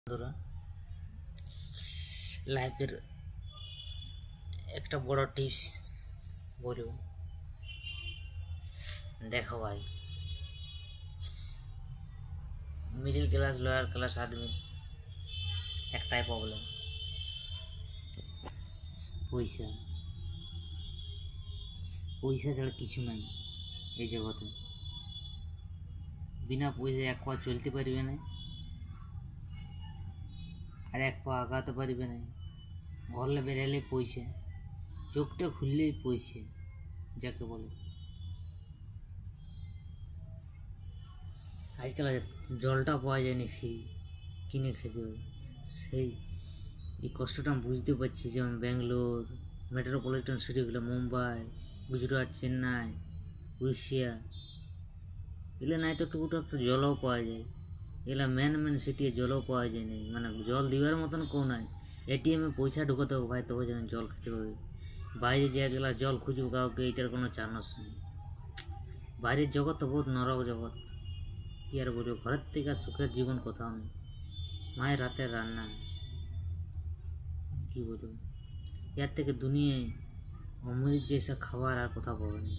বন্ধুরা, লাইফের একটা বড় টিপস বলব। দেখো ভাই, মিডিল ক্লাস লোয়ার ক্লাস আদমি একটাই প্রবলেম, পয়সা। পয়সা ছাড়া কিছু নাই এই জগতে। বিনা পয়সায় এক পা চলতে পারবে না, আর এক পা আগাতে পারবে না। ঘরে বেরালে পয়সা, চোখটা খুললেই পয়সা যাকে বলে। আজকাল জলটা পাওয়া যায়নি, ফ্রি কিনে খেতে হয়। সেই এই কষ্টটা আমি বুঝতে পারছি। যেমন ব্যাঙ্গালোর, মেট্রোপলিটন সিটিগুলো, মুম্বাই, গুজরাট, চেন্নাই, উড়িষ্যা, এগুলো নাই তো টুকুটা একটু জলও পাওয়া যায়। এগুলো মেন সিটি জলও পাওয়া যায় না, মানে জল দিবার মতন কেউ নাই। এটিএমে পয়সা ঢুকাতে হবে ভাই, তবে যেন জল খেতে পারবে। বাইরে যে গেলা জল খুঁজবো কাউকে, এটার কোনো চান্স নেই। বাইরের জগৎ তো বহুত নরক জগৎ, কী আর বলবো। ঘরের থেকে আর সুখের জীবন কোথাও নেই। মায়ের হাতের রান্না, কী বলবো, এর থেকে দুনিয়ায় অমৃত যেসব খাবার আর কোথাও পাবে না।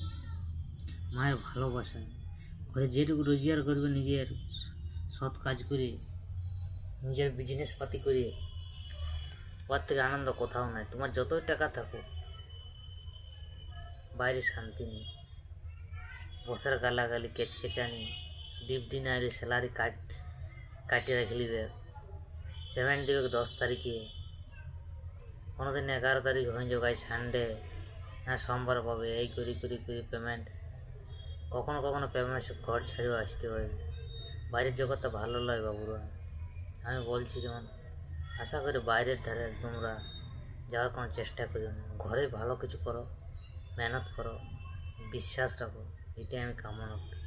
মায়ের ভালোবাসা, ঘরে যেটুকু রোজগার করবে নিজের সৎ কাজ করে, নিজের বিজনেস পাতি করে, ওর থেকে আনন্দ কোথাও নাই। তোমার যতই টাকা থাকুক, বাইরে শান্তি নেই। বসার গালাগালি, কেচকেচানি, ডিপটি না এলে স্যালারি কাটিয়ে রেখে নিবে। পেমেন্ট দেবে 10 তারিখে, কোনো দিন 11 তারিখ হয়ে যাবে, আজ সানডে না সোমবার পাবে। এই করি পেমেন্ট, কখনো কখনো পেমেন্ট ঘর ছাড়িয়েও আসতে হয়। বাইরের জগৎটা ভালো নয় বাবুরা। আমি বলছি, যেমন আশা করি বাইরের ধারে তোমরা যাওয়ার কোনো চেষ্টা করো না। ঘরে ভালো কিছু করো, মেহনত করো, বিশ্বাস রাখো, এটাই আমি কামনা করি।